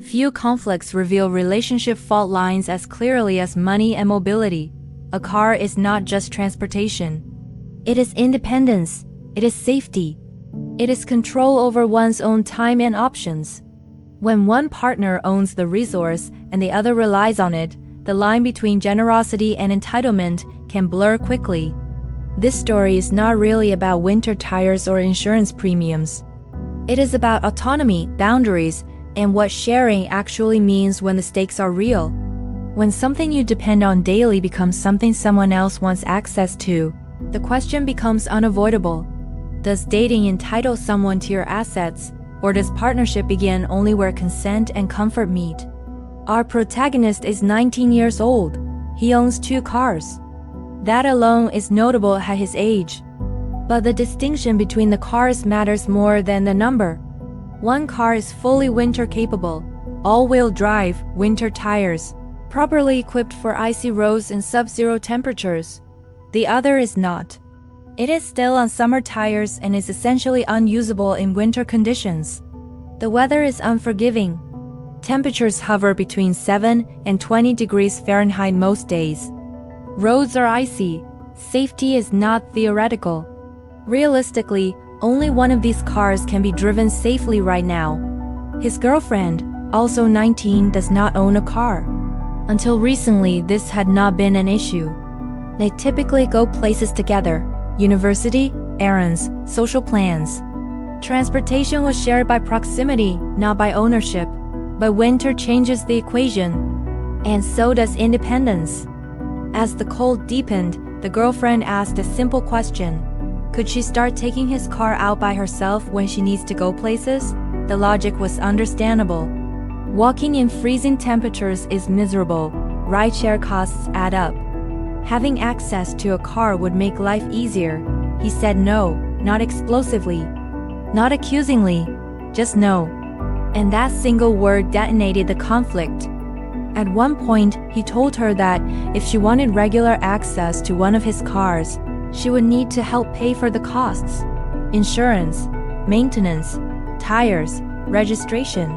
Few conflicts reveal relationship fault lines as clearly as money and mobility. A car is not just transportation. It is independence. It is safety. It is control over one's own time and options. When one partner owns the resource and the other relies on it, the line between generosity and entitlement can blur quickly. This story is not really about winter tires or insurance premiums. It is about autonomy, boundaries, and what sharing actually means when the stakes are real. When something you depend on daily becomes something someone else wants access to, the question becomes unavoidable. Does dating entitle someone to your assets, or does partnership begin only where consent and comfort meet? Our protagonist is 19 years old. He owns 2 cars. That alone is notable at his age. But the distinction between the cars matters more than the number. One car is fully winter capable, all-wheel drive, winter tires, properly equipped for icy roads and sub-zero temperatures. The other is not. It is still on summer tires and is essentially unusable in winter conditions. The weather is unforgiving. Temperatures hover between 7 and 20 degrees Fahrenheit most days. Roads are icy. Safety is not theoretical. Realistically, only one of these cars can be driven safely right now. His girlfriend, also 19, does not own a car. Until recently, this had not been an issue. They typically go places together: university, errands, social plans. Transportation was shared by proximity, not by ownership. But winter changes the equation, and so does independence. As the cold deepened, the girlfriend asked a simple question. Could she start taking his car out by herself when she needs to go places? The logic was understandable. Walking in freezing temperatures is miserable. Rideshare costs add up. Having access to a car would make life easier. He said no, not explosively, not accusingly, just no. And that single word detonated the conflict. At one point, he told her that if she wanted regular access to one of his cars, she would need to help pay for the costs: insurance, maintenance, tires, registration.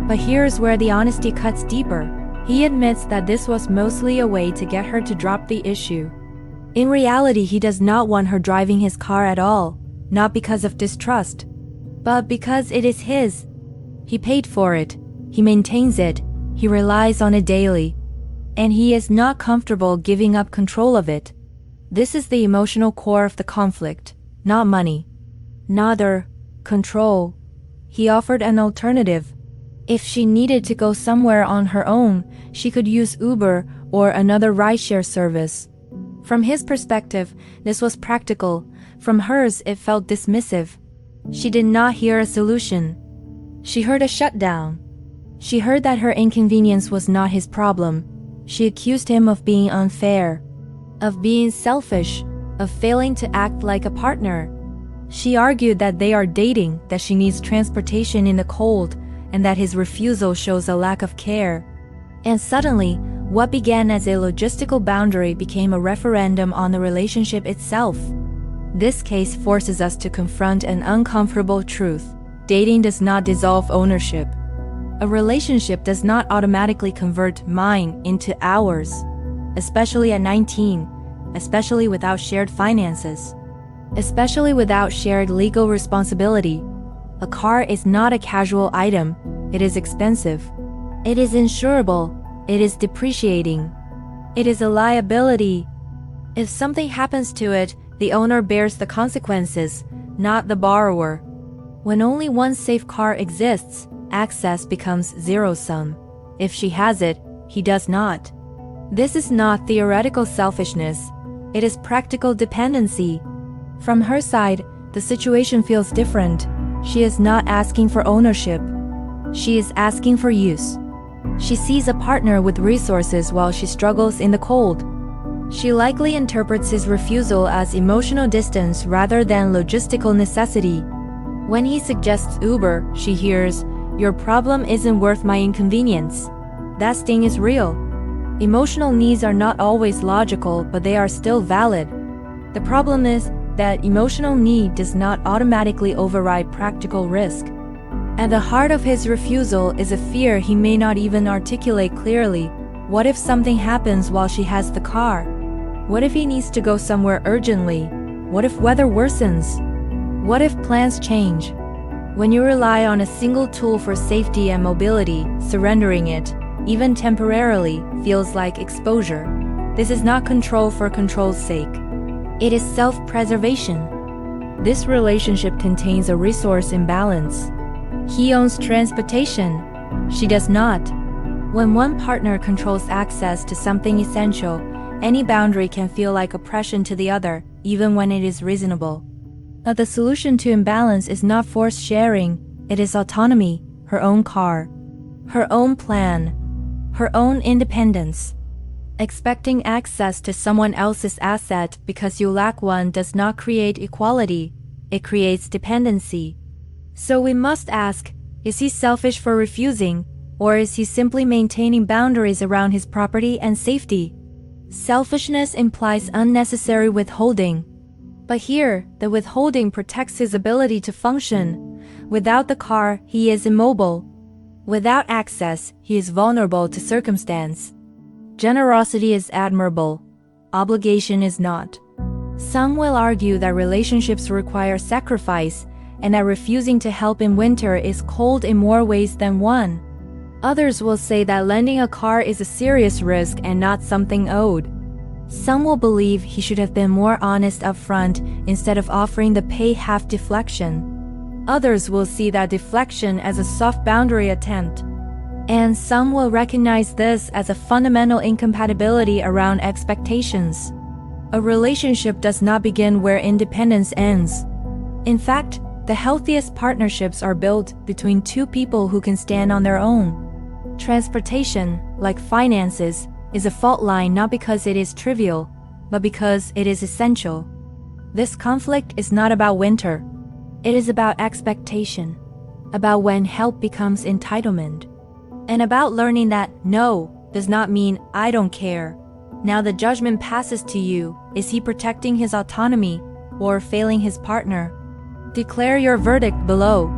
But here's where the honesty cuts deeper. He admits that this was mostly a way to get her to drop the issue. In reality, he does not want her driving his car at all, not because of distrust, but because it is his. He paid for it, he maintains it, he relies on it daily, and he is not comfortable giving up control of it. This is the emotional core of the conflict, not money, neither control. He offered an alternative. If she needed to go somewhere on her own, she could use Uber or another rideshare service. From his perspective, this was practical. From hers, it felt dismissive. She did not hear a solution. She heard a shutdown. She heard that her inconvenience was not his problem. She accused him of being unfair, of being selfish, of failing to act like a partner. She argued that they are dating, that she needs transportation in the cold, and that his refusal shows a lack of care. And suddenly, what began as a logistical boundary became a referendum on the relationship itself. This case forces us to confront an uncomfortable truth. Dating does not dissolve ownership. A relationship does not automatically convert mine into ours, especially at 19, especially without shared finances, especially without shared legal responsibility. A car is not a casual item. It is expensive. It is insurable. It is depreciating. It is a liability. If something happens to it, the owner bears the consequences, not the borrower. When only one safe car exists, access becomes zero-sum. If she has it, he does not. This is not theoretical selfishness. It is practical dependency. From her side, the situation feels different. She is not asking for ownership. She is asking for use. She sees a partner with resources while she struggles in the cold. She likely interprets his refusal as emotional distance rather than logistical necessity. When he suggests Uber, she hears, "Your problem isn't worth my inconvenience." That sting is real. Emotional needs are not always logical, but they are still valid. The problem is that emotional need does not automatically override practical risk. At the heart of his refusal is a fear he may not even articulate clearly. What if something happens while she has the car? What if he needs to go somewhere urgently? What if weather worsens? What if plans change? When you rely on a single tool for safety and mobility, surrendering it, even temporarily, feels like exposure. This is not control for control's sake. It is self-preservation. This relationship contains a resource imbalance. He owns transportation. She does not. When one partner controls access to something essential, any boundary can feel like oppression to the other, even when it is reasonable. But the solution to imbalance is not forced sharing, it is autonomy, her own car, her own plan, her own independence. Expecting access to someone else's asset because you lack one does not create equality, it creates dependency. So we must ask, is he selfish for refusing, or is he simply maintaining boundaries around his property and safety? Selfishness implies unnecessary withholding. But here, the withholding protects his ability to function. Without the car, he is immobile. Without access, he is vulnerable to circumstance. Generosity is admirable. Obligation is not. Some will argue that relationships require sacrifice, and that refusing to help in winter is cold in more ways than one. Others will say that lending a car is a serious risk and not something owed. Some will believe he should have been more honest up front instead of offering the pay-half deflection. Others will see that deflection as a soft boundary attempt. And some will recognize this as a fundamental incompatibility around expectations. A relationship does not begin where independence ends. In fact, the healthiest partnerships are built between two people who can stand on their own. Transportation, like finances, is a fault line not because it is trivial, but because it is essential. This conflict is not about winter. It is about expectation, about when help becomes entitlement, and about learning that no does not mean I don't care. Now the judgment passes to you. Is he protecting his autonomy or failing his partner? Declare your verdict below.